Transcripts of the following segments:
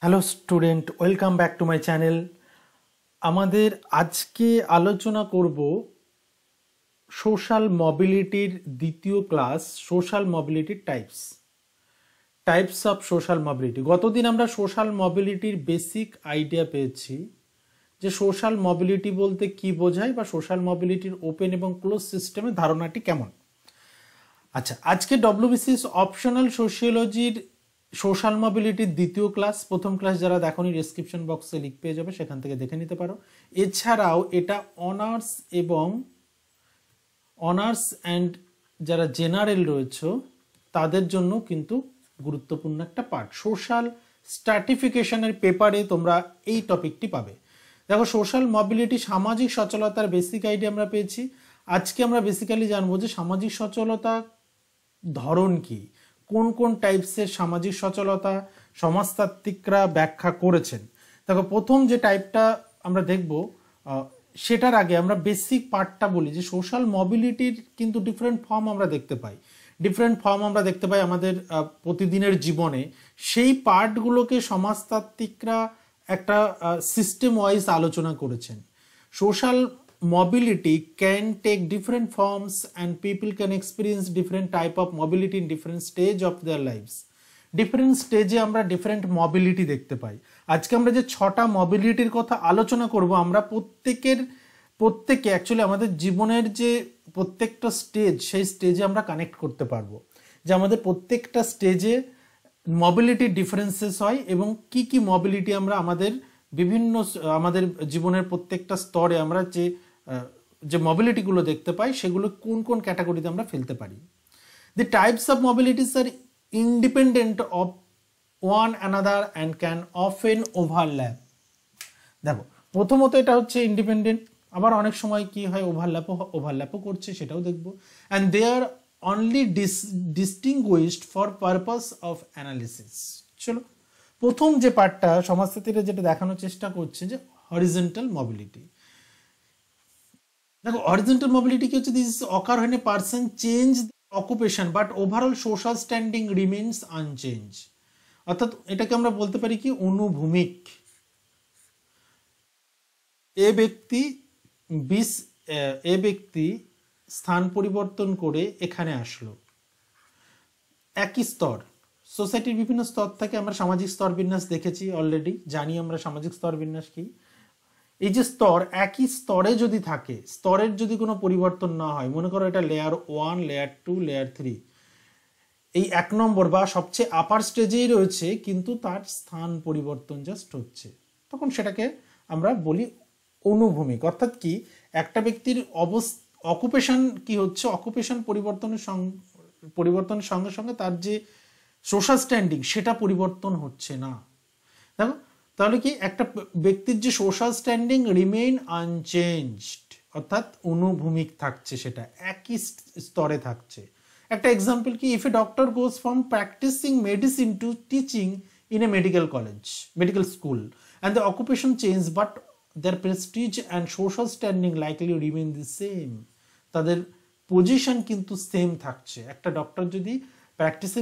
Hello student, welcome back to my channel. আমাদের আজকে আলোচনা করব সোশ্যাল মোবিলিটির দ্বিতীয় ক্লাস, সোশ্যাল মোবিলিটির টাইপস অফ সোশ্যাল মোবিলিটি। গতদিন আমরা সোশ্যাল মোবিলিটির বেসিক আইডিয়া পেয়েছি যে সোশ্যাল মোবিলিটি বলতে কি বোঝায় বা সোশ্যাল মোবিলিটির ওপেন এবং ক্লোজ সিস্টেমের ধারণাটি কেমন। আচ্ছা, আজকে WBCS অপশনাল সোশিওলজির সোশ্যাল মোবিলিটির দ্বিতীয় ক্লাস, প্রথম ক্লাস যারা দেখোনি ডেসক্রিপশন বক্সে লিঙ্ক পেয়ে যাবে, সেখান থেকে দেখে নিতে পারো। এছাড়াও এটা অনার্স অ্যান্ড যারা জেনারেল রয়েছে তাদের জন্য কিন্তু গুরুত্বপূর্ণ একটা পার্ট। সোশ্যাল স্ট্র্যাটিফিকেশনের পেপারে তোমরা এই টপিকটি পাবে। দেখো, সোশ্যাল মোবিলিটি সামাজিক সচলতার বেসিক আইডিয়া আমরা পেয়েছি। আজকে আমরা বেসিক্যালি জানবো যে সামাজিক সচলতা ধরন কি, কোন কোন টাইপসের সামাজিক সচলতা সমাজতাত্ত্বিকরা ব্যাখ্যা করেছেন। দেখো, প্রথম যে টাইপটা আমরা দেখব সেটার আগে আমরা বেসিক পার্টটা বলি যে সোশ্যাল মোবিলিটির কিন্তু ডিফারেন্ট ফর্ম আমরা দেখতে পাই আমাদের প্রতিদিনের জীবনে। সেই পার্টগুলোকে সমাজতাত্ত্বিকরা একটা সিস্টেম ওয়াইজ আলোচনা করেছেন। Social mobility can take different forms and people can experience different type of mobility in different stage of their lives. Different স্টেজে আমরা ডিফারেন্ট মোবিলিটি দেখতে পাই। আজকে আমরা যে 6টা মোবিলিটির কথা আলোচনা করব, আমরা প্রত্যেকে অ্যাকচুয়ালি আমাদের জীবনের যে প্রত্যেকটা স্টেজ, সেই স্টেজে আমরা কানেক্ট করতে পারবো যে আমাদের প্রত্যেকটা স্টেজে মোবিলিটি ডিফারেন্সেস হয় এবং কি কি মোবিলিটি আমরা আমাদের জীবনের প্রত্যেকটা স্তরে আমরা যে মোবিলিটিগুলো দেখতে পাই সেগুলো কোন কোন ক্যাটাগরিতে আমরা ফেলতে পারি। The types of mobilities are independent of one another and can often overlap. দেখো, প্রথমত এটা হচ্ছে ইন্ডিপেন্ডেন্ট, আবার অনেক সময় কি হয় ওভারল্যাপও করছে, সেটাও দেখবো। And they are only distinguished for purpose of analysis. চলো, প্রথম যে পার্টটা সমাজতাত্ত্বিকরা যেটা দেখানোর চেষ্টা করছে যে হরিজন্টাল মোবিলিটি। দেখো, হরিজন্টাল মোবিলিটি কি হচ্ছে? This ochre when a person change occupation but overall social standing remains unchanged। অর্থাৎ এটাকে আমরা বলতে পারি কি অনুভূমিক। এ ব্যক্তি স্থান পরিবর্তন করে এখানে আসলো। একই স্তর, সোসাইটির বিভিন্ন স্তর থেকে আমরা সামাজিক স্তর বিন্যাস দেখেছি অলরেডি, জানি আমরা সামাজিক স্তর বিন্যাস কি। এই যে স্তর, একই স্তরে যদি থাকে, স্তরের যদি কোনো পরিবর্তন না হয়, মনে করো এটা লেয়ার 1, লেয়ার 2, লেয়ার 3, এই 1 নম্বর বা সবচেয়ে আপার স্টেজেই রয়েছে, কিন্তু তার স্থান পরিবর্তন জাস্ট হচ্ছে, তখন সেটাকে আমরা বলি অনুভূমিক। অর্থাৎ কি, একটা ব্যক্তির অকুপেশন কি হচ্ছে, অকুপেশন পরিবর্তনের সঙ্গে সঙ্গে তার যে সোশ্যাল স্ট্যান্ডিং সেটা পরিবর্তন হচ্ছে না। দেখো, তাহলে কি একটা ব্যক্তির যে সোশ্যাল স্ট্যান্ডিং রিমেইন আনচেঞ্জড, অর্থাৎ অনুভূমিক থাকছে, সেটা একই স্তরে থাকছে। একটা এক্সাম্পল কি, if a doctor goes from practicing medicine to teaching in a medical school and the occupation change but their prestige and social standing likely remain the same. তাদের পজিশন কিন্তু সেম থাকছে। একটা ডক্টর যদি practising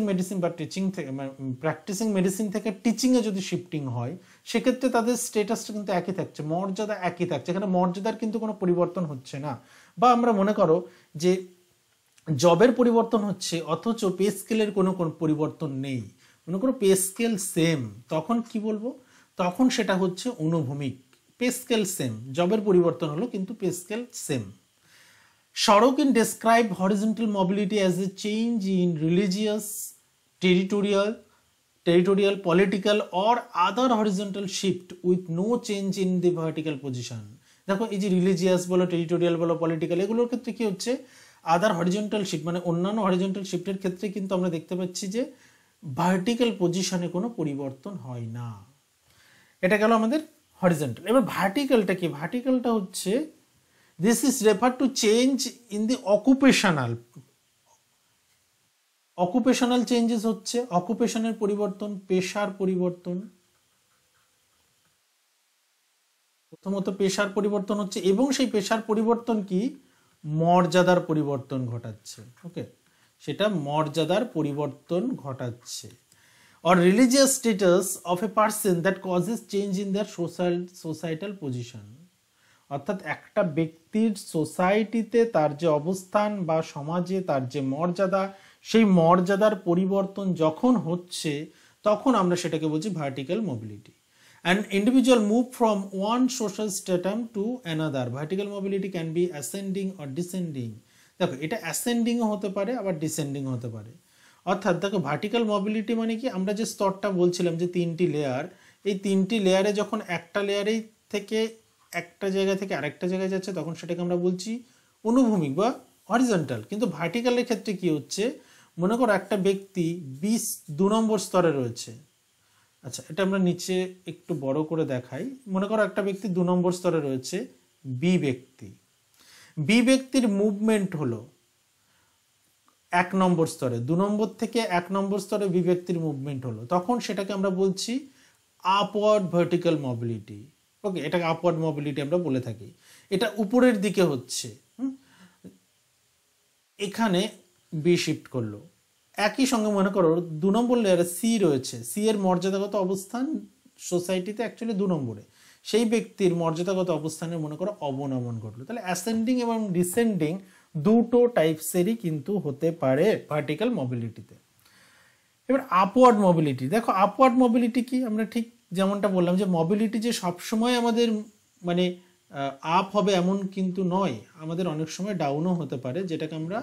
medicine থেকে টিচিংয়ে যদি shifting হয়, সেক্ষেত্রে তাদের স্টেটাসটা কিন্তু একই থাকছে, মর্যাদা একই থাকছে, এখানে মর্যাদার কিন্তু কোনো পরিবর্তন হচ্ছে না। বা আমরা মনে করো যে জবের পরিবর্তন হচ্ছে অথচ পে স্কেলের কোনো পরিবর্তন নেই, মনে করো পে স্কেল সেম, তখন কি বলবো? তখন সেটা হচ্ছে অনুভূমিক। পে স্কেল সেম, জবের পরিবর্তন হলো কিন্তু pay scale same. Sorokin described horizontal mobility as a change in religious, territorial, political or other horizontal shift with no change in the vertical position। দেখো, এই যে রিলিজিয়াস বলো, টেরিটোরিয়াল বলো, পলিটিক্যাল, এগুলোর ক্ষেত্রে কি হচ্ছে, আদার হরিজন্টাল শিফট, মানে অন্যান্য হরিজন্টাল শিফটের ক্ষেত্রে কিন্তু আমরা দেখতে পাচ্ছি যে ভার্টিক্যাল পজিশনে কোনো পরিবর্তন হয় না। এটা গেল আমাদের হরিজন্টাল। এবার ভার্টিক্যালটা কি? ভার্টিক্যালটা হচ্ছে this is referred to change in the occupational changes হচ্ছে অকুপেশনের পরিবর্তন, পেশার পরিবর্তন। প্রথমত পেশার পরিবর্তন হচ্ছে এবং সেই পেশার পরিবর্তন কি মর্যাদার পরিবর্তন ঘটাচ্ছে। ওকে, সেটা মর্যাদার পরিবর্তন ঘটাচ্ছে। or religious status of a person that causes change in their societal position. অর্থাৎ একটা ব্যক্তির সোসাইটিতে তার যে অবস্থান বা সমাজে তার যে মর্যাদা, সেই মর্যাদার পরিবর্তন যখন হচ্ছে তখন আমরা সেটাকে বলছি vertical mobility. An individual move from one social stratum to another. Vertical mobility can be ascending or descending. দেখো এটা অ্যাসেন্ডিংও হতে পারে আবার ডিসেন্ডিংও হতে পারে। অর্থাৎ দেখো ভার্টিক্যাল মোবিলিটি মানে কি, আমরা যে স্তরটা বলছিলাম যে 3টি লেয়ার, এই 3টি লেয়ারে যখন একটা লেয়ারেই থেকে একটা জায়গা থেকে আরেকটা জায়গায় যাচ্ছে তখন সেটাকে আমরা বলছি অনুভূমিক বা হরিজন্টাল। কিন্তু ভার্টিক্যালের ক্ষেত্রে কি হচ্ছে, মনে করো একটা ব্যক্তি 2 নম্বর স্তরে রয়েছে। আচ্ছা, এটা আমরা নিচে একটু বড় করে দেখাই। মনে করো একটা ব্যক্তি 2 নম্বর স্তরে রয়েছে, বি ব্যক্তি। বি ব্যক্তির মুভমেন্ট হলো 1 নম্বর স্তরে, 2 নম্বর থেকে 1 নম্বর স্তরে বি ব্যক্তির মুভমেন্ট হলো, তখন সেটাকে আমরা বলছি আপওয়ার্ড ভার্টিক্যাল মোবিলিটি। ওকে, এটাকে আপওয়ার্ড মোবিলিটি আমরা বলে থাকি। এটা উপরের দিকে হচ্ছে, এখানে বি শিফট করলো। একই সঙ্গে মনে করো 2 নম্বর লেয়ারে সি রয়েছে, সি এর মর্যাদাগত অবস্থান সোসাইটিতে অ্যাকচুয়ালি 2 নম্বরে, সেই ব্যক্তির মর্যাদাগত অবস্থানের মনে করো অবনমন ঘটলো। তাহলে অ্যাসেন্ডিং এবং ডিসেন্ডিং দুটো টাইপসেরই কিন্তু হতে পারে ভার্টিক্যাল মোবিলিটিতে। এবার আপওয়ার্ড মোবিলিটি, দেখো আপওয়ার্ড মোবিলিটি কি, আমরা ঠিক যেমনটা বললাম যে মোবিলিটি যে সবসময় আমাদের মানে আপ হবে এমন কিন্তু নয়, আমাদের অনেক সময় ডাউনও হতে পারে, যেটাকে আমরা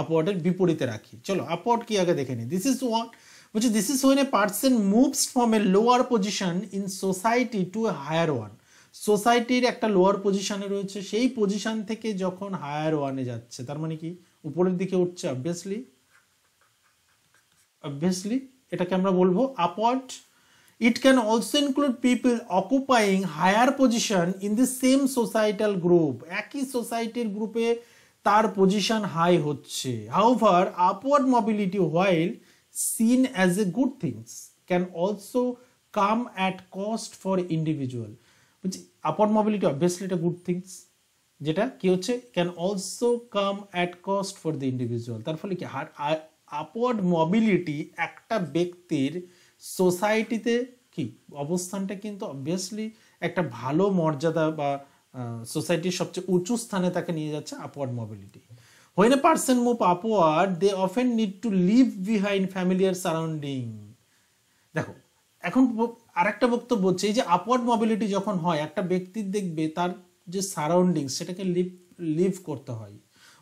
আপওয়ার্ডের বিপরীতে রাখি। চলো আপওয়ার্ড কি আগে দেখে নিই। দিস ইজ ওয়ান, বলছে this is when a person moves from a lower position in society to a higher one. সোসাইটির একটা লোয়ার পজিশনে রয়েছে, সেই পজিশন থেকে যখন হায়ার ওয়ানে যাচ্ছে, তার মানে কি উপরের দিকে উঠছে। অবভিয়াসলি এটাকে আমরা বলবো upward. It can also include people occupying higher position in the same societal group. একই সোসাইটির গ্রুপে তার পজিশন হাই হচ্ছে। However, upward mobility, while seen as a good thing, can also come at cost for individual. Upward mobility obviously এটা good things, যেটা কি হচ্ছে can also come at cost for the individual. তার ফলে কি upward mobility একটা ব্যক্তির সোসাইটিতে কি অবস্থানটা কিন্তু অবভিয়াসলি একটা ভালো মর্যাদা বা সোসাইটির সবচেয়ে উঁচু স্থানে তাকে নিয়ে যাচ্ছে upward mobility. When a person move upward, they often need to leave behind familiar surrounding. দেখো এখন আরেকটা বক্তব্য হচ্ছে, এই যে আপওয়ার্ড মোবিলিটি যখন হয় একটা ব্যক্তির দেখবে তার যে সারাউন্ডিং সেটাকে লিভ করতে হয়।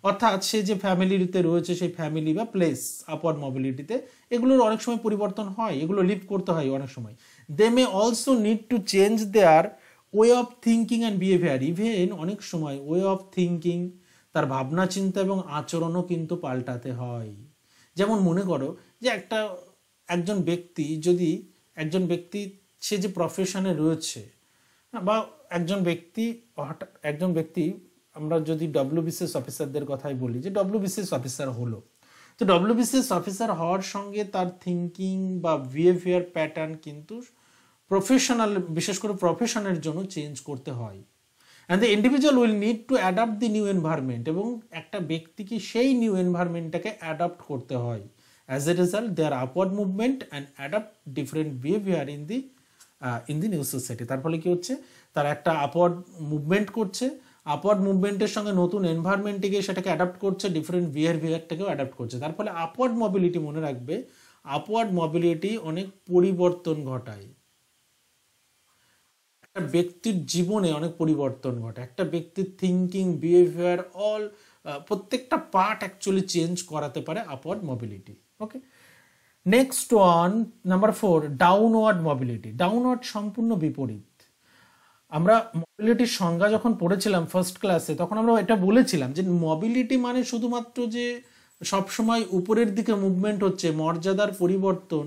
অর্থাৎ সে যে ফ্যামিলিতে রয়েছে সেই ফ্যামিলি বা প্লেস আপওয়ার্ড মোবিলিটিতে এগুলোর অনেক সময় পরিবর্তন হয়, এগুলো লিভ করতে হয় অনেক সময়। They may also need to change their way of thinking and behaviour. Even অনেক সময় ওয়ে অফ থিঙ্কিং, তার ভাবনা চিন্তা এবং আচরণও কিন্তু পাল্টাতে হয়। যেমন মনে করো যে একজন ব্যক্তি সে যে প্রফেশনে রয়েছে বা একজন ব্যক্তি আমরা যদি WBCS অফিসারদের কথাই বলি, যে WBCS অফিসার হলো, তো WBCS অফিসার হওয়ার সঙ্গে তার থিঙ্কিং বা বিহেভিয়ার প্যাটার্ন কিন্তু প্রফেশনাল, বিশেষ করে প্রফেশনের জন্য চেঞ্জ করতে হয়। And the individual will need to adapt the new environment, এবং একটা ব্যক্তিকে সেই নিউ এনভায়রনমেন্টটাকে অ্যাডাপ্ট করতে হয়। As a result their upward movement and adapt different behaviour in the new society. তার ফলে কি হচ্ছে, তারা একটা আপওয়ার্ড মুভমেন্ট করছে, আপওয়ার্ড মুভমেন্টের সঙ্গে নতুন এনভায়রনমেন্টে গিয়ে সেটাকে অ্যাডাপ্ট করছে, ডিফারেন্ট বিহেভিয়ারটাকেও অ্যাডাপ্ট করছে। তার ফলে আপওয়ার্ড মোবিলিটি, মনে রাখবে আপওয়ার্ড মোবিলিটি অনেক পরিবর্তন ঘটায়, একটা ব্যক্তির জীবনে অনেক পরিবর্তন ঘটে, একটা ব্যক্তির থিঙ্কিং বিহেভিয়ার প্রত্যেকটা পার্ট অ্যাকচুয়ালি চেঞ্জ করাতে পারে upward mobility. Okay, next one, number 4, downward mobility. Downward সম্পূর্ণ বিপরীত। আমরা মোবিলিটির সংজ্ঞা যখন পড়েছিলাম ফার্স্ট ক্লাসে, তখন আমরা এটা বলেছিলাম যে মোবিলিটি মানে শুধুমাত্র যে সবসময় উপরের দিকে মুভমেন্ট হচ্ছে, মর্যাদার পরিবর্তন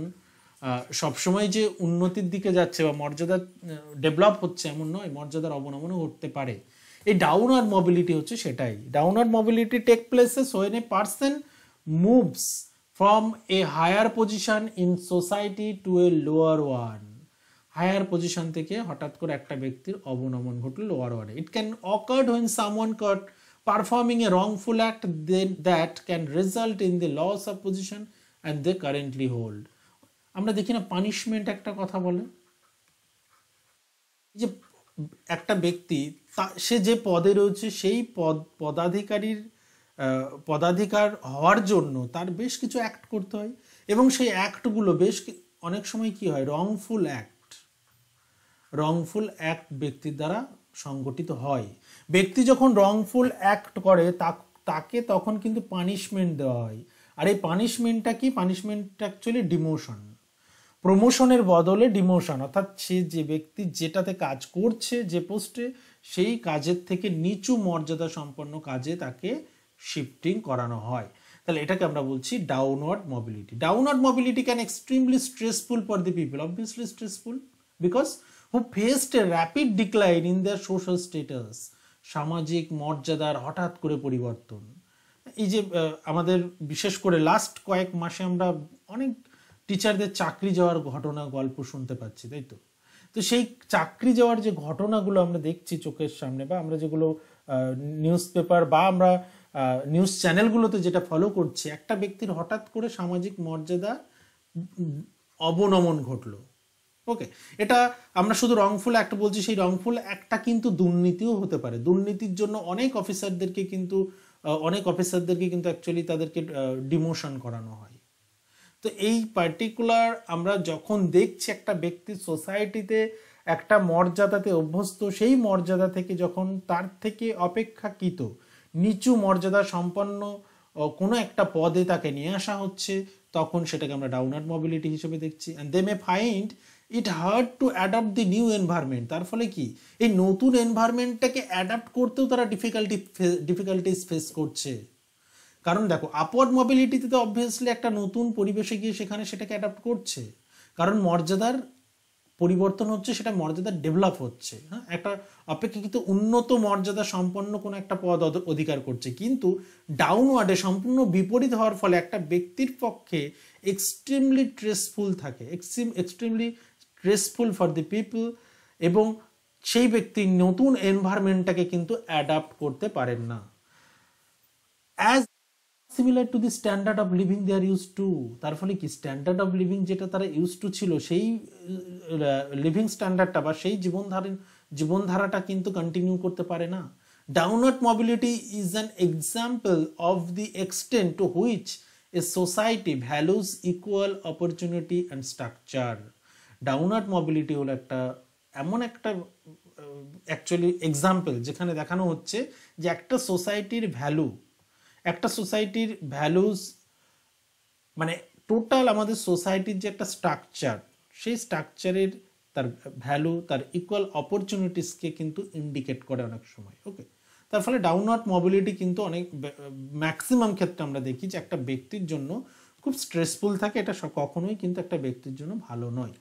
সবসময় যে উন্নতির দিকে যাচ্ছে বা মর্যাদা ডেভেলপ হচ্ছে এমন নয়, মর্যাদার অবনমনও ঘটতে পারে। এই ডাউনওয়ার্ড মোবিলিটি হচ্ছে সেটাই। Downward mobility take places when a person moves from a higher position in society to a lower one. Higher position থেকে হঠাৎ করে একটা ব্যক্তির অবনমন ঘটল লোয়ার ওয়ার্ডে। It can occur when someone caught performing a wrongful act that can result in the loss of position and they currently hold. আমরা দেখি না পানিশমেন্ট একটা কথা বলে, যে একটা ব্যক্তি সে যে পদে রয়েছে সেই পদাধিকার হওয়ার জন্য তার বেশ কিছু অ্যাক্ট করতে হয়, এবং সেই অ্যাক্টগুলো অনেক সময় কি হয়, রংফুল অ্যাক্ট ব্যক্তির দ্বারা সংগঠিত হয়। ব্যক্তি যখন রংফুল অ্যাক্ট করে তাকে তখন কিন্তু পানিশমেন্ট দেওয়া হয়। আর এই পানিশমেন্টটা কি, পানিশমেন্টটা অ্যাকচুয়ালি ডিমোশন, প্রমোশনের বদলে ডিমোশন, অর্থাৎ সে যে ব্যক্তি যেটাতে কাজ করছে, যে পোস্টে, সেই কাজের থেকে নিচু মর্যাদা সম্পন্ন কাজে তাকে শিফটিং করানো হয়। তাহলে এটাকে আমরা বলছি downward mobility. Downward mobility can extremely stressful for the people, obviously stressful, because who faced A rapid decline in their social status, সামাজিক মর্যাদার হঠাৎ করে পরিবর্তন। এই যে আমাদের বিশেষ করে লাস্ট কয়েক মাসে আমরা অনেক টিচারদের চাকরি যাওয়ার ঘটনা গল্প শুনতে পাচ্ছি, তাই তো? তো সেই চাকরি যাওয়ার যে ঘটনাগুলো আমরা দেখছি চোখের সামনে, বা আমরা যেগুলো নিউজ পেপার বা আমরা নিউজ চ্যানেলগুলোতে যেটা ফলো করছি, একটা ব্যক্তির হঠাৎ করে সামাজিক মর্যাদা অবনমন ঘটলো। ওকে, এটা আমরা শুধু রংফুল অ্যাক্ট বলছি, সেই রংফুল অ্যাক্টটা কিন্তু দুর্নীতিও হতে পারে। দুর্নীতির জন্য অনেক অফিসারদেরকে কিন্তু অ্যাকচুয়ালি তাদেরকে ডিমোশন করানো হয়। তো এই পার্টিকুলার আমরা যখন দেখছি একটা ব্যক্তি সোসাইটিতে একটা মর্যাদাতে অভ্যস্ত, সেই মর্যাদা থেকে যখন তার থেকে অপেক্ষাকৃত নিচু মর্যাদা সম্পন্ন কোনো একটা পদে তাকে নিয়ে আসা হচ্ছে, তখন সেটাকে আমরা ডাউনওয়ার্ড মোবিলিটি হিসেবে দেখছি। And they may find it hard to adapt the new environment. তার ফলে কি, এই নতুন এনভায়রনমেন্টটাকে অ্যাডাপ্ট করতেও তারা ডিফিকাল্টিস ফেস করছে। কারণ দেখো, আপওয়ার্ড মোবিলিটিতে তো অবভিয়াসলি একটা নতুন পরিবেশে গিয়ে সেখানে সেটাকে অ্যাডাপ্ট করছে, কারণ মর্যাদার পরিবর্তন হচ্ছে, সেটা মর্যাদার ডেভেলপ হচ্ছে, হ্যাঁ, একটা অপেক্ষাকৃত উন্নত মর্যাদা সম্পন্ন কোনো একটা পদ অধিকার করছে। কিন্তু ডাউনওয়ার্ডে সম্পূর্ণ বিপরীত হওয়ার ফলে একটা ব্যক্তির পক্ষে extremely stressful for the people, এবং সেই ব্যক্তি নতুন এনভায়রনমেন্টটাকে কিন্তু অ্যাডাপ্ট করতে পারেন না। As similar to the standard of living they are use to. তার ফলে কি, স্ট্যান্ডার্ড অফ লিভিং যেটা তারা ইউজ টু ছিল, সেই লিভিং স্ট্যান্ডার্ডটা বা সেই জীবনধারাটা কিন্তু কন্টিনিউ করতে পারে না। Downward mobility is an example of the extent to which a society values equal opportunity and structure. Downward mobility হলো এমন একটা অ্যাকচুয়ালি এক্সাম্পল যেখানে দেখানো হচ্ছে যে একটা সোসাইটির ভ্যালুজ, মানে টোটাল আমাদের সোসাইটির যে একটা স্ট্রাকচার, সেই স্ট্রাকচারের তার ভ্যালু, তার ইকুয়াল অপরচুনিটিসকে কিন্তু ইন্ডিকেট করে অনেক সময়। ওকে, তার ফলে ডাউনওয়ার্ড মোবিলিটি কিন্তু ম্যাক্সিমাম ক্ষেত্রে আমরা দেখি যে একটা ব্যক্তির জন্য খুব স্ট্রেসফুল থাকে, এটা কখনোই কিন্তু একটা ব্যক্তির জন্য ভালো নয়।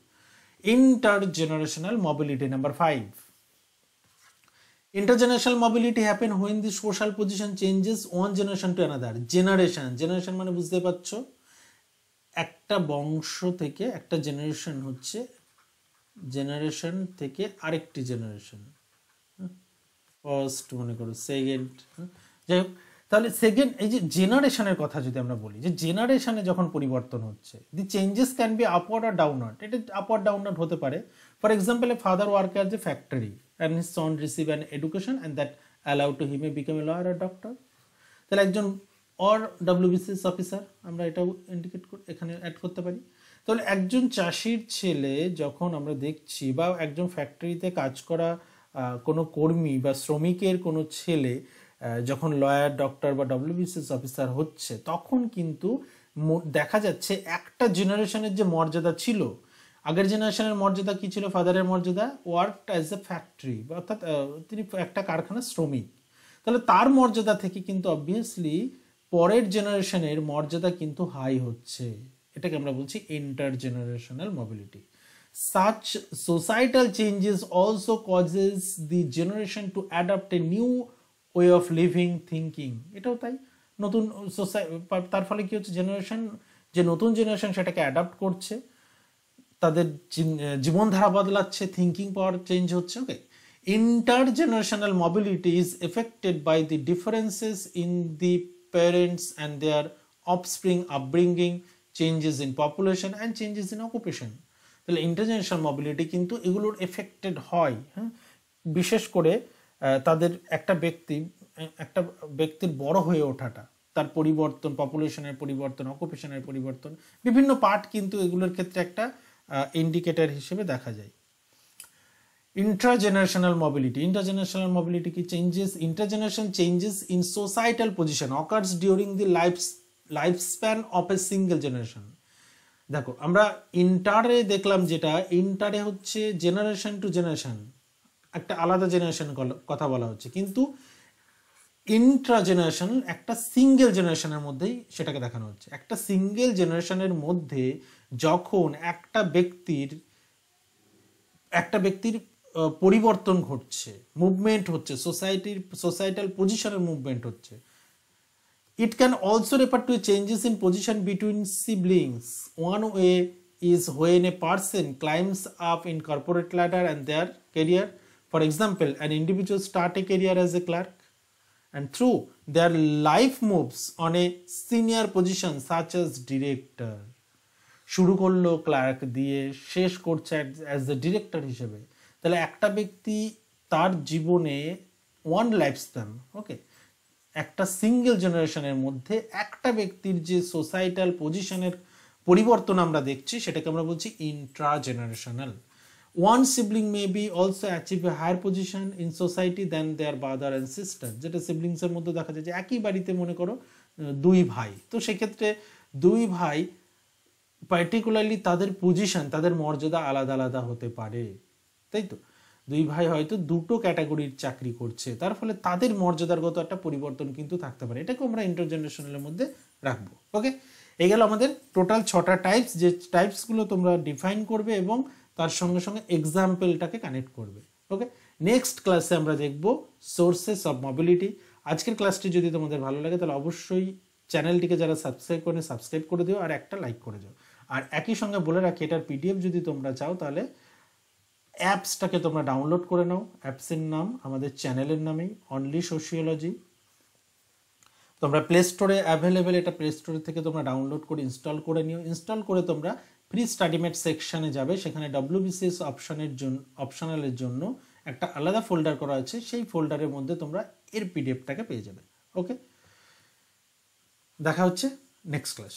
ইন্টারজেনারেশনাল mobility, number 5. Intergenerational mobility happen when the social position changes one generation to another. Generation মানে বুঝতে পারছো, একটা বংশ থেকে একটা জেনারেশন হচ্ছে জেনারেশন থেকে আরেকটি জেনারেশন, ফার্স্ট মনে করো, সেকেন্ড, যাই হোক। তাহলে সেকেন্ড, এই যে জেনারেশনের কথা যদি আমরা বলি, যে জেনারেশনে যখন পরিবর্তন হচ্ছে, the changes can be upward আর ডাউনওয়ার্ড। এটা আপওয়ার্ড ডাউনওয়ার্ড হতে পারে। For example, a father work at the factory and his son receive an education and that allowed to him to become a lawyer or doctor. তাহলে একজন or WBCS officer, আমরা এটাও indicate এখানে add করতে পারি। তাহলে একজন চাষির ছেলে যখন আমরা দেখছি, বা একজন ফ্যাক্টরিতে কাজ করা কোনো কর্মী বা শ্রমিকের কোনো ছেলে যখন লয়ার, ডক্টর বা WBCS অফিসার হচ্ছে, তখন কিন্তু দেখা যাচ্ছে একটা জেনারেশনের যে মর্যাদা ছিল, আগের জেনারেশনের মর্যাদা কি ছিল, ফাদারের মর্যাদা ওয়ার্কড অ্যাজ এ ফ্যাক্টরি, অর্থাৎ তিনি একটা কারখানার শ্রমিক। তাহলে তার মর্যাদা থেকে কিন্তু অবভিয়াসলি পরের জেনারেশনের মর্যাদা কিন্তু হাই হচ্ছে। এটাকে আমরা বলছি intergenerational mobility. Such societal changes also causes the generation to adapt a new way of living, thinking. এটাও তাই, নতুন তার ফলে কি হচ্ছে, নতুন জেনারেশন সেটাকে অ্যাডাপ্ট করছে, তাদের জীবনধারা বদলাচ্ছে, থিঙ্কিং পাওয়ার চেঞ্জ হচ্ছে। ওকে, intergenerational mobility is affected by the differences in the parents and their offspring upbringing, changes in population and changes in occupation. তাহলে ইন্টারজেনারেশনাল মোবিলিটি কিন্তু এগুলোর এফেক্টেড হয়। হ্যাঁ, বিশেষ করে তাদের একটা ব্যক্তির বড় হয়ে ওঠাটা, তার পরিবর্তন, পপুলেশনের পরিবর্তন, অকুপেশনের পরিবর্তন, বিভিন্ন পার্ট কিন্তু এগুলোর ক্ষেত্রে একটা ইন্ডিকেটর হিসেবে দেখা যায়। Intergenerational mobility কি changes, intergeneration changes in societal position occurs during the lifespan of a single generation. দেখো আমরা ইন্টারে দেখলাম, যেটা ইন্টারে হচ্ছে জেনারেশন টু জেনারেশন, একটা আলাদা জেনারেশন কথা বলা হচ্ছে, কিন্তু ইন্ট্রাজেনারেশন একটা সিঙ্গেল জেনারেশনের মধ্যেই সেটাকে দেখানো হচ্ছে। একটা সিঙ্গেল জেনারেশনের মধ্যে যখন একটা ব্যক্তির পরিবর্তন ঘটছে, মুভমেন্ট হচ্ছে, সোসাইটাল পজিশনের মুভমেন্ট হচ্ছে। It can also refer to changes in position between siblings. One way is when a person climbs up in corporate ladder and their career. For example, an individual start a career as a clerk, and through their life moves on a senior position such as director. শুরু করলো clerk দিয়ে, শেষ করছে as the director হিসেবে। তাহলে একটা ব্যক্তি তার জীবনে ওয়ান লাইফ স্প্যান, ওকে, একটা সিঙ্গেল জেনারেশনের মধ্যে একটা ব্যক্তির যে সোসাইটাল পজিশনের পরিবর্তন আমরা দেখছি, সেটাকে আমরা বলছি intragenerational. One sibling may be also achieve a higher position in society than their brother and sister. যেটা সিবলিংসের মধ্যে দেখা যায় যে একই বাড়িতে মনে করো দুই ভাই, তো সেক্ষেত্রে দুই ভাই পার্টিকুলারলি তাদের পজিশন, তাদের মর্যাদা আলাদা আলাদা হতে পারে, তাই তো? দুই ভাই হয়তো দুটো ক্যাটাগরির চাকরি করছে, তার ফলে তাদের মর্যাদারগত একটা পরিবর্তন কিন্তু থাকতে পারে। এটাকে আমরা ইন্টারজেনারেশনালের মধ্যে রাখবো। ওকে, এই গেল আমাদের টোটাল 6টা টাইপস, যে টাইপসগুলো তোমরা ডিফাইন করবে এবং তার সঙ্গে সঙ্গে এক্সাম্পলটাকে কানেক্ট করবে। ওকে, নেক্সট ক্লাসে আমরা দেখব সোর্সেস অফ মোবিলিটি। আজকের ক্লাসটি যদি তোমাদের ভালো লাগে তাহলে অবশ্যই চ্যানেলটিকে যারা সাবস্ক্রাইব করে দিও আর একটা লাইক করে দিও। আর একই সঙ্গে বলে রাখি, এটার পিডিএফ যদি তোমরা চাও তাহলে অ্যাপসটাকে তোমরা ডাউনলোড করে নাও। অ্যাপসের নাম আমাদের চ্যানেলের নামেই, অনলি সোশিওলজি। তোমরা প্লে স্টোরে অ্যাভেলেবেল, এটা প্লে স্টোর থেকে তোমরা ডাউনলোড করে ইনস্টল করে নিও। ইনস্টল করে তোমরা প্রি স্টাডিমেট সেকশানে যাবে, সেখানে WBCS অপশনালের জন্য একটা আলাদা ফোল্ডার করা আছে, সেই ফোল্ডারের মধ্যে তোমরা এর পিডিএফটাকে পেয়ে যাবে। ওকে, দেখা হচ্ছে নেক্সট ক্লাস।